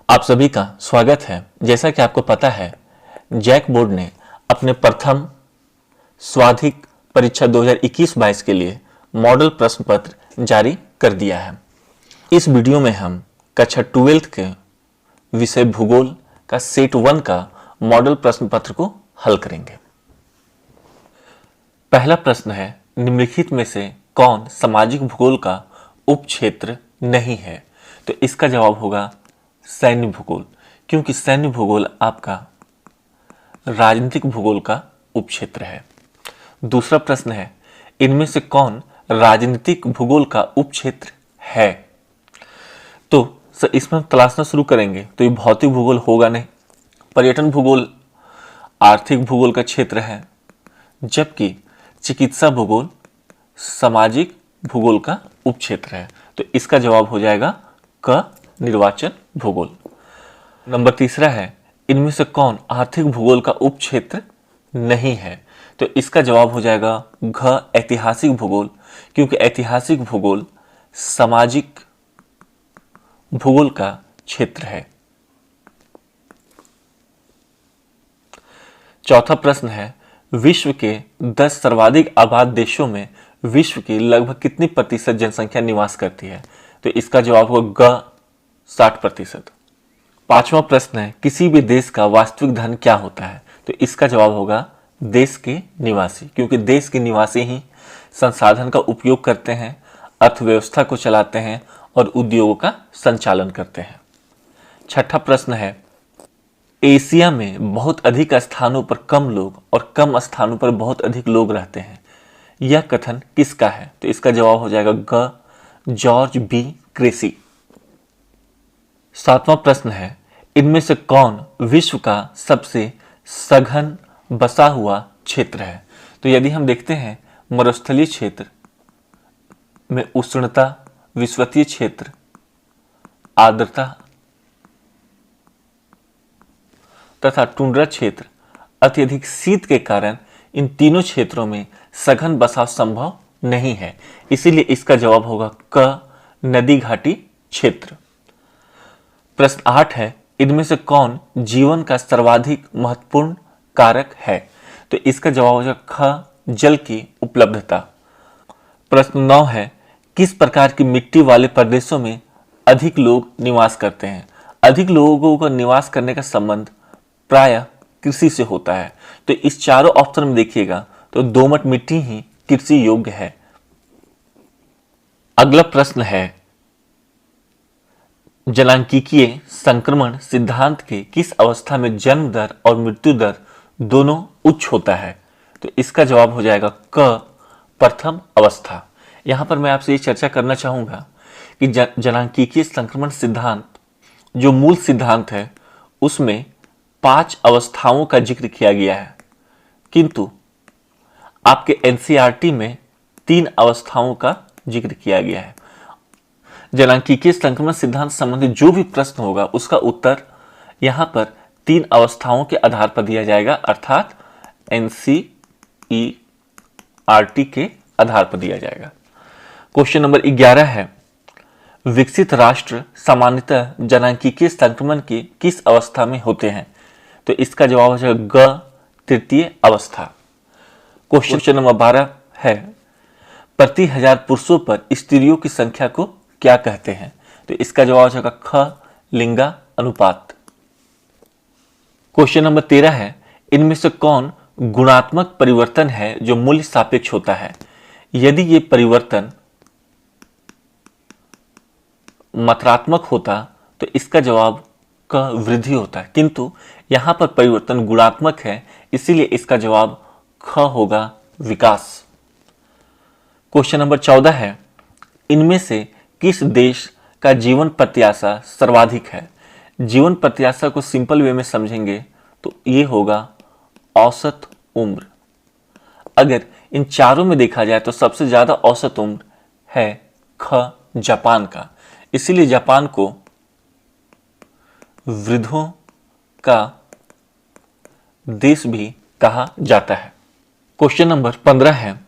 आप सभी का स्वागत है। जैसा कि आपको पता है, जैक बोर्ड ने अपने प्रथम स्वाधिक परीक्षा 2021-22 के लिए मॉडल प्रश्न पत्र जारी कर दिया है। इस वीडियो में हम कक्षा 12th के विषय भूगोल का सेट 1 का मॉडल प्रश्न पत्र को हल करेंगे। पहला प्रश्न है, निम्नलिखित में से कौन सामाजिक भूगोल का उपक्षेत्र नहीं है? तो इसका जवाब होगा सैन्य भूगोल, क्योंकि सैन्य भूगोल आपका राजनीतिक भूगोल का उपक्षेत्र है। दूसरा प्रश्न है, इनमें से कौन राजनीतिक भूगोल का उपक्षेत्र है? तो इसमें हम तलाशना शुरू करेंगे तो ये भौतिक भूगोल होगा नहीं, पर्यटन भूगोल आर्थिक भूगोल का क्षेत्र है, जबकि चिकित्सा भूगोल सामाजिक भूगोल का उपक्षेत्र है। तो इसका जवाब हो जाएगा क निर्वाचन भूगोल। नंबर तीसरा है, इनमें से कौन आर्थिक भूगोल का उपक्षेत्र नहीं है? तो इसका जवाब हो जाएगा घ ऐतिहासिक भूगोल, क्योंकि ऐतिहासिक भूगोल सामाजिक भूगोल का क्षेत्र है। चौथा प्रश्न है, विश्व के 10 सर्वाधिक आबाद देशों में विश्व की लगभग कितनी प्रतिशत जनसंख्या निवास करती है? तो इसका जवाब होगा ग 60%। पांचवा प्रश्न है, किसी भी देश का वास्तविक धन क्या होता है? तो इसका जवाब होगा देश के निवासी, क्योंकि देश के निवासी ही संसाधन का उपयोग करते हैं, अर्थव्यवस्था को चलाते हैं और उद्योगों का संचालन करते हैं। छठा प्रश्न है, एशिया में बहुत अधिक स्थानों पर कम लोग और कम स्थानों पर बहुत अधिक लोग रहते हैं, यह कथन किसका है? तो इसका जवाब हो जाएगा ग जॉर्ज बी क्रेसी। सातवां प्रश्न है, इनमें से कौन विश्व का सबसे सघन बसा हुआ क्षेत्र है? तो यदि हम देखते हैं मरुस्थलीय क्षेत्र में उष्णता, विषुवतीय क्षेत्र आर्द्रता तथा टुंड्रा क्षेत्र अत्यधिक शीत के कारण इन तीनों क्षेत्रों में सघन बसाव संभव नहीं है, इसीलिए इसका जवाब होगा क नदी घाटी क्षेत्र। प्रश्न 8 है, इनमें से कौन जीवन का सर्वाधिक महत्वपूर्ण कारक है? तो इसका जवाब हो जाएगा ख जल की उपलब्धता। प्रश्न 9 है, किस प्रकार की मिट्टी वाले प्रदेशों में अधिक लोग निवास करते हैं? अधिक लोगों को निवास करने का संबंध प्रायः कृषि से होता है। तो इस चारों ऑप्शन में देखिएगा तो दोमट मिट्टी ही कृषि योग्य है। अगला प्रश्न है, जलांकीय संक्रमण सिद्धांत के किस अवस्था में जन्म दर और मृत्यु दर दोनों उच्च होता है? तो इसका जवाब हो जाएगा क प्रथम अवस्था। यहां पर मैं आपसे ये चर्चा करना चाहूंगा कि जलांकीय संक्रमण सिद्धांत जो मूल सिद्धांत है उसमें 5 अवस्थाओं का जिक्र किया गया है, किंतु आपके एनसीईआरटी में 3 अवस्थाओं का जिक्र किया गया है। जलांकीय संक्रमण सिद्धांत संबंधी जो भी प्रश्न होगा उसका उत्तर यहां पर 3 अवस्थाओं के आधार पर दिया जाएगा, अर्थात एनसीईआरटी के आधार पर दिया जाएगा। क्वेश्चन नंबर 11 है, विकसित राष्ट्र सामान्यतः जलांकीय संक्रमण की किस अवस्था में होते हैं? तो इसका जवाब हो जाएगा ग तृतीय अवस्था। क्वेश्चन नंबर 12 है, प्रति 1000 पुरुषों पर स्त्रियों की संख्या को क्या कहते हैं? तो इसका जवाब हो जाएगा ख लिंगा अनुपात। क्वेश्चन नंबर 13 है, इनमें से कौन गुणात्मक परिवर्तन है जो मूल्य सापेक्ष होता है? यदि ये परिवर्तन मात्रात्मक होता तो इसका जवाब क वृद्धि होता है, किंतु यहां पर परिवर्तन गुणात्मक है, इसीलिए इसका जवाब ख होगा विकास। क्वेश्चन नंबर 14 है, इनमें से किस देश का जीवन प्रत्याशा सर्वाधिक है? जीवन प्रत्याशा को सिंपल वे में समझेंगे तो ये होगा औसत उम्र। अगर इन चारों में देखा जाए तो सबसे ज्यादा औसत उम्र है ख जापान का, इसीलिए जापान को वृद्धों का देश भी कहा जाता है। क्वेश्चन नंबर 15 है,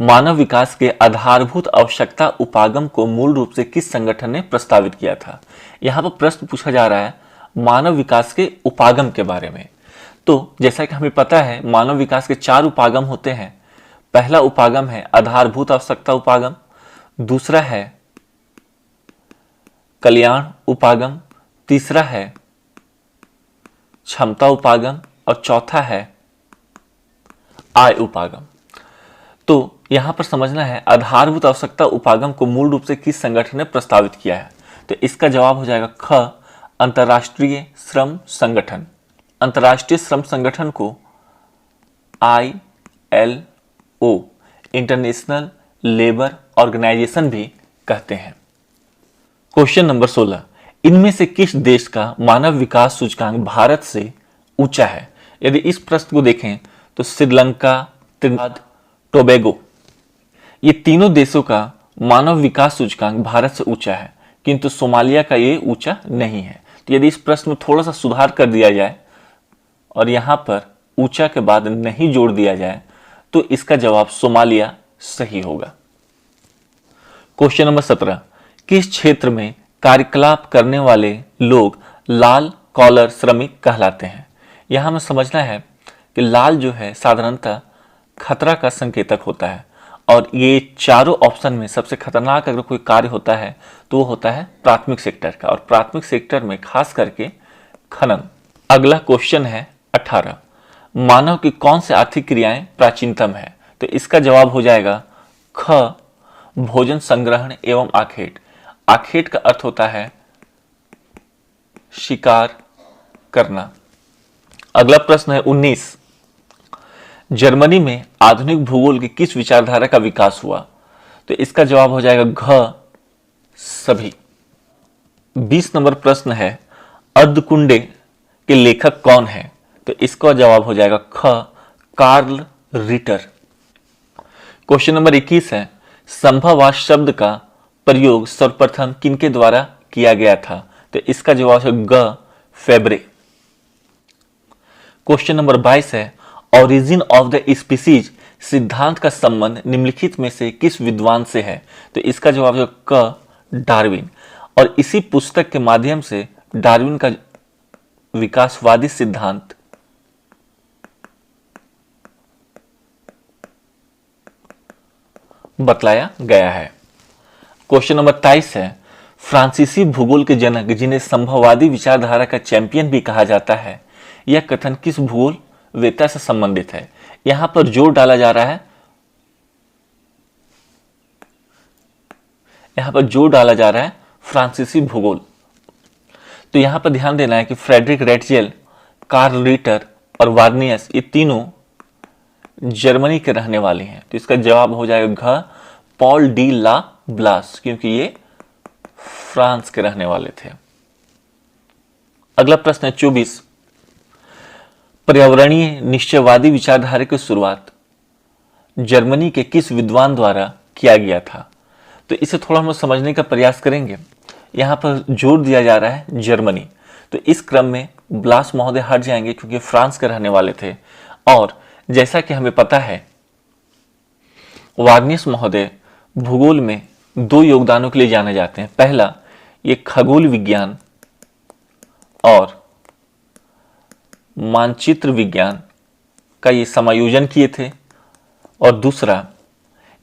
मानव विकास के आधारभूत आवश्यकता उपागम को मूल रूप से किस संगठन ने प्रस्तावित किया था? यहाँ पर प्रश्न पूछा जा रहा है मानव विकास के उपागम के बारे में। तो जैसा कि हमें पता है मानव विकास के 4 उपागम होते हैं। पहला उपागम है आधारभूत आवश्यकता उपागम, दूसरा है कल्याण उपागम, तीसरा है क्षमता उपागम और चौथा है आय उपागम। तो यहां पर समझना है आधारभूत आवश्यकता उपागम को मूल रूप से किस संगठन ने प्रस्तावित किया है। तो इसका जवाब हो जाएगा ख, अंतर्राष्ट्रीय श्रम संगठन। अंतर्राष्ट्रीय श्रम संगठन को ILO, इंटरनेशनल लेबर ऑर्गेनाइजेशन भी कहते हैं। क्वेश्चन नंबर 16, इनमें से किस देश का मानव विकास सूचकांक भारत से ऊंचा है? यदि इस प्रश्न को देखें तो श्रीलंका, त्रिनिदाद, टोबैगो, ये तीनों देशों का मानव विकास सूचकांक भारत से ऊंचा है, किंतु सोमालिया का ये ऊंचा नहीं है। तो यदि इस प्रश्न में थोड़ा सा सुधार कर दिया जाए और यहां पर ऊंचा के बाद नहीं जोड़ दिया जाए तो इसका जवाब सोमालिया सही होगा। क्वेश्चन नंबर 17, किस क्षेत्र में कार्यकलाप करने वाले लोग लाल कॉलर श्रमिक कहलाते हैं? यहां हमें समझना है कि लाल जो है साधारणतः खतरा का संकेतक होता है और ये चारों ऑप्शन में सबसे खतरनाक अगर कोई कार्य होता है तो वो होता है प्राथमिक सेक्टर का, और प्राथमिक सेक्टर में खास करके खनन। अगला क्वेश्चन है 18, मानव की कौन सी आर्थिक क्रियाएं प्राचीनतम है? तो इसका जवाब हो जाएगा ख, भोजन संग्रहण एवं आखेट। आखेट का अर्थ होता है शिकार करना। अगला प्रश्न है 19, जर्मनी में आधुनिक भूगोल की किस विचारधारा का विकास हुआ? तो इसका जवाब हो जाएगा घ, सभी। 20 नंबर प्रश्न है अर्धकुंडे के लेखक कौन है? तो इसका जवाब हो जाएगा ख, कार्ल रिटर। क्वेश्चन नंबर 21 है संभववाद शब्द का प्रयोग सर्वप्रथम किनके द्वारा किया गया था? तो इसका जवाब है ग, फेब्रे। क्वेश्चन नंबर 22 है ओरिजिन ऑफ द स्पीसीज सिद्धांत का संबंध निम्नलिखित में से किस विद्वान से है? तो इसका जवाब है क, डार्विन। और इसी पुस्तक के माध्यम से डार्विन का विकासवादी सिद्धांत बतलाया गया है। क्वेश्चन नंबर 23 है फ्रांसीसी भूगोल के जनक जिन्हें संभववादी विचारधारा का चैंपियन भी कहा जाता है, यह कथन किस भूगोल वेत्ता से संबंधित है? यहां पर जोर डाला जा रहा है, यहां पर जोर डाला जा रहा है फ्रांसीसी भूगोल। तो यहां पर ध्यान देना है कि फ्रेडरिक रेटजेल, कार्ल रिटर और वार्नियस ये तीनों जर्मनी के रहने वाले हैं। तो इसका जवाब हो जाएगा घ, पॉल डी ला ब्लास, क्योंकि ये फ्रांस के रहने वाले थे। अगला प्रश्न है 24, पर्यावरणीय निश्चयवादी विचारधारा की शुरुआत जर्मनी के किस विद्वान द्वारा किया गया था? तो इसे थोड़ा हम समझने का प्रयास करेंगे। यहां पर जोर दिया जा रहा है जर्मनी, तो इस क्रम में ब्लास महोदय हट जाएंगे क्योंकि फ्रांस के रहने वाले थे। और जैसा कि हमें पता है वार्नियस महोदय भूगोल में 2 योगदानों के लिए जाने जाते हैं। पहला, ये खगोल विज्ञान और मानचित्र विज्ञान का ये समायोजन किए थे, और दूसरा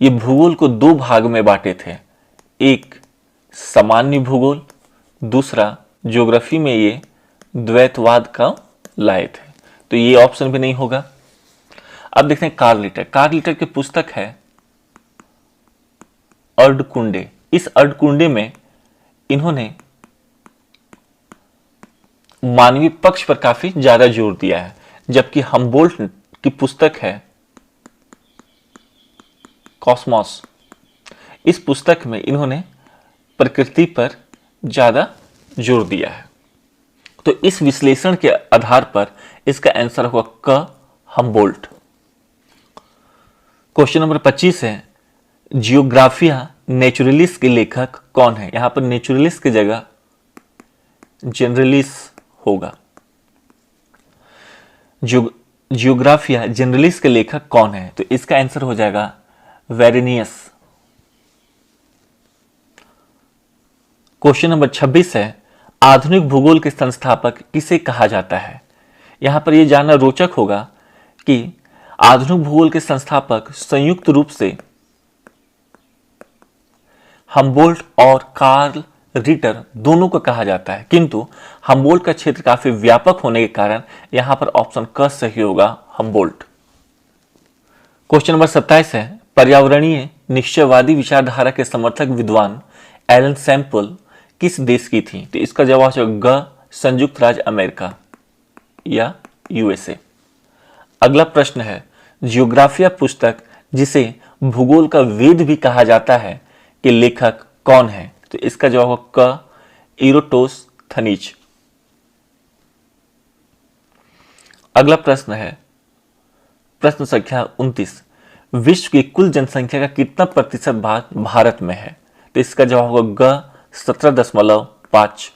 ये भूगोल को 2 भाग में बांटे थे, एक सामान्य भूगोल, दूसरा ज्योग्राफी में ये द्वैतवाद का लाए थे। तो ये ऑप्शन भी नहीं होगा। अब देखते हैं कार्ल रिटर। कार्ल रिटर की पुस्तक है अर्धकुंडे। इस अर्धकुंडे में इन्होंने मानवीय पक्ष पर काफी ज्यादा जोर दिया है, जबकि हमबोल्ट की पुस्तक है कॉस्मोस। इस पुस्तक में इन्होंने प्रकृति पर ज्यादा जोर दिया है। तो इस विश्लेषण के आधार पर इसका आंसर होगा क, हमबोल्ट। क्वेश्चन नंबर 25 है जियोग्राफिया नेचुरलिस्ट के लेखक कौन है? यहां पर नेचुरलिस्ट की जगह जनरलिस्ट होगा। जियोग्राफिया जनरलिस्ट के लेखक कौन है? तो इसका आंसर हो जाएगा वेरेनियस। क्वेश्चन नंबर 26 है आधुनिक भूगोल के संस्थापक किसे कहा जाता है? यहां पर यह जानना रोचक होगा कि आधुनिक भूगोल के संस्थापक संयुक्त रूप से हम्बोल्ट और कार्ल रिटर दोनों को कहा जाता है, किंतु हम्बोल्ट का क्षेत्र काफी व्यापक होने के कारण यहां पर ऑप्शन क सही होगा, हम्बोल्ट। क्वेश्चन नंबर 27 है, पर्यावरणीय निश्चयवादी विचारधारा के समर्थक विद्वान एलन सैम्पल किस देश की थी? तो इसका जवाब है ग, संयुक्त राज्य अमेरिका या यूएसए। अगला प्रश्न है, जियोग्राफिया पुस्तक जिसे भूगोल का वेद भी कहा जाता है कि लेखक कौन है? तो इसका जवाब है क, इरोटोस्थनीज। अगला प्रश्न है प्रश्न संख्या 29, विश्व की कुल जनसंख्या का कितना प्रतिशत भाग भारत में है? तो इसका जवाब होगा ग, 17.5।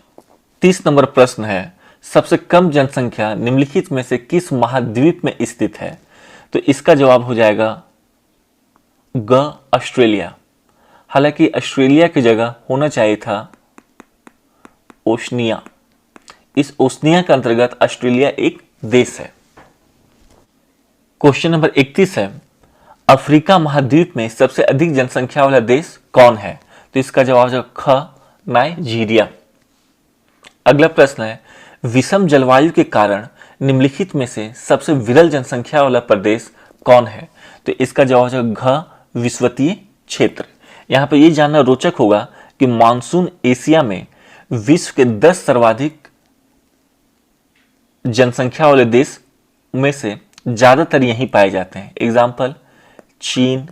30 नंबर प्रश्न है, सबसे कम जनसंख्या निम्नलिखित में से किस महाद्वीप में स्थित है? तो इसका जवाब हो जाएगा ग, ऑस्ट्रेलिया। हालांकि ऑस्ट्रेलिया की जगह होना चाहिए था ओशनिया। इस ओशनिया के अंतर्गत ऑस्ट्रेलिया एक देश है। क्वेश्चन नंबर 31 है, अफ्रीका महाद्वीप में सबसे अधिक जनसंख्या वाला देश कौन है? तो इसका जवाब है ख, नाइजीरिया। अगला प्रश्न है, विषम जलवायु के कारण निम्नलिखित में से सबसे विरल जनसंख्या वाला प्रदेश कौन है? तो इसका जवाब है घ, विषुवतीय क्षेत्र। यहां पर यह जानना रोचक होगा कि मानसून एशिया में विश्व के 10 सर्वाधिक जनसंख्या वाले देश में से ज्यादातर यहीं पाए जाते हैं। एग्जाम्पल, चीन,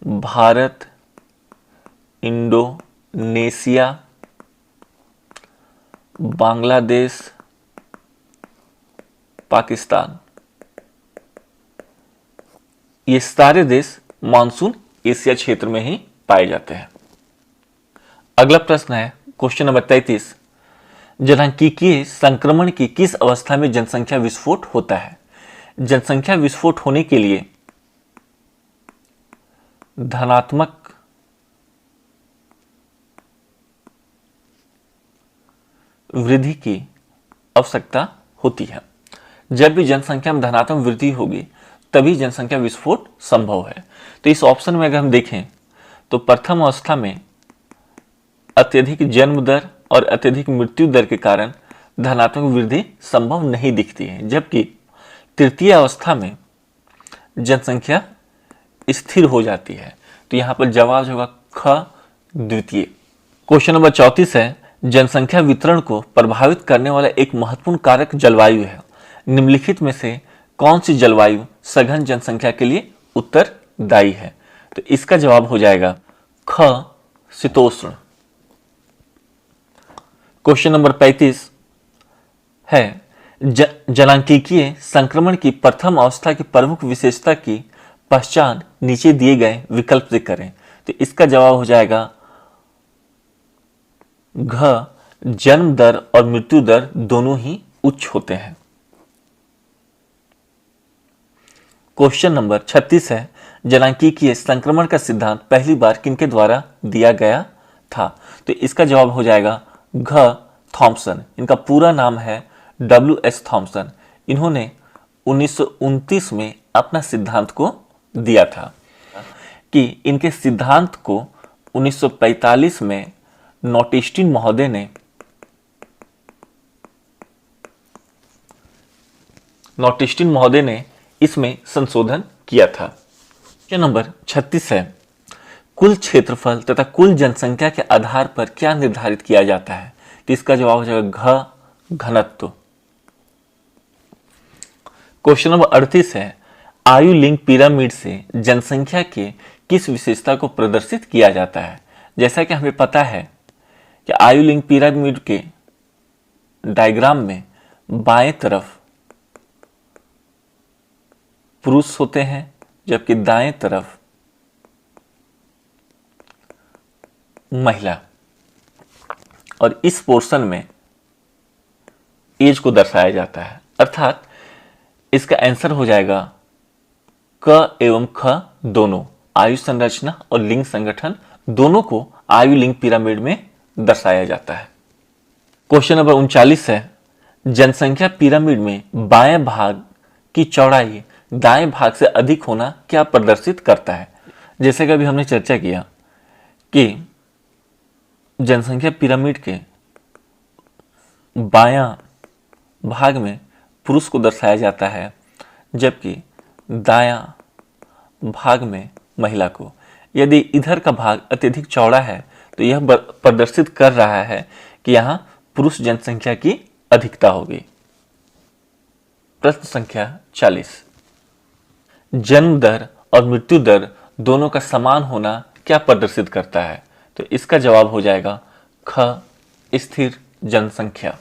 भारत, इंडोनेशिया, बांग्लादेश, पाकिस्तान। ये सारे देश मानसून एशिया क्षेत्र में ही पाए जाते हैं। अगला प्रश्न है क्वेश्चन नंबर 33, जनसांख्यिकीय संक्रमण की किस अवस्था में जनसंख्या विस्फोट होता है? जनसंख्या विस्फोट होने के लिए धनात्मक वृद्धि की आवश्यकता होती है। जब भी जनसंख्या में धनात्मक वृद्धि होगी तभी जनसंख्या विस्फोट संभव है। तो इस ऑप्शन में अगर हम देखें तो प्रथम अवस्था में अत्यधिक जन्म दर और अत्यधिक मृत्यु दर के कारण धनात्मक वृद्धि संभव नहीं दिखती है, जबकि तृतीय अवस्था में जनसंख्या स्थिर हो जाती है। तो यहां पर जवाब होगा ख, द्वितीय। क्वेश्चन नंबर 34 है, जनसंख्या वितरण को प्रभावित करने वाला एक महत्वपूर्ण कारक जलवायु है। निम्नलिखित में से कौन सी जलवायु सघन जनसंख्या के लिए उत्तरदायी है? तो इसका जवाब हो जाएगा ख, शीतोष्ण। क्वेश्चन नंबर 35 है, जलांकीय संक्रमण की प्रथम अवस्था की प्रमुख विशेषता की पहचान नीचे दिए गए विकल्प से करें। तो इसका जवाब हो जाएगा घ, जन्म दर और मृत्यु दर दोनों ही उच्च होते हैं। क्वेश्चन नंबर 36 है, जलांकीय संक्रमण का सिद्धांत पहली बार किनके द्वारा दिया गया था? तो इसका जवाब हो जाएगा घ, थॉमसन। इनका पूरा नाम है W.S. थॉमसन। इन्होंने 1929 में अपना सिद्धांत को दिया था कि इनके सिद्धांत को 1945 में नोटिस्टिन महोदय ने इसमें संशोधन किया था। क्वेश्चन नंबर 36 है, कुल क्षेत्रफल तथा कुल जनसंख्या के आधार पर क्या निर्धारित किया जाता है? तो इसका जवाब हो जाएगा घ, घनत्व। क्वेश्चन नंबर 38 है, आयु लिंक पिरामिड से जनसंख्या के किस विशेषता को प्रदर्शित किया जाता है? जैसा कि हमें पता है कि आयु लिंक पिरामिड के डायग्राम में बाएं तरफ पुरुष होते हैं जबकि दाएं तरफ महिला, और इस पोर्शन में एज को दर्शाया जाता है। अर्थात इसका आंसर हो जाएगा क एवं ख दोनों, आयु संरचना और लिंग संगठन दोनों को आयु लिंग पिरामिड में दर्शाया जाता है। क्वेश्चन नंबर 39 है, जनसंख्या पिरामिड में बाएं भाग की चौड़ाई दाएं भाग से अधिक होना क्या प्रदर्शित करता है। जैसे कि अभी हमने चर्चा किया कि जनसंख्या पिरामिड के बायां भाग में पुरुष को दर्शाया जाता है, जबकि दायां भाग में महिला को। यदि इधर का भाग अत्यधिक चौड़ा है तो यह प्रदर्शित कर रहा है कि यहां पुरुष जनसंख्या की अधिकता होगी। प्रश्न संख्या 40, जन्म दर और मृत्यु दर दोनों का समान होना क्या प्रदर्शित करता है। तो इसका जवाब हो जाएगा ख, स्थिर जनसंख्या।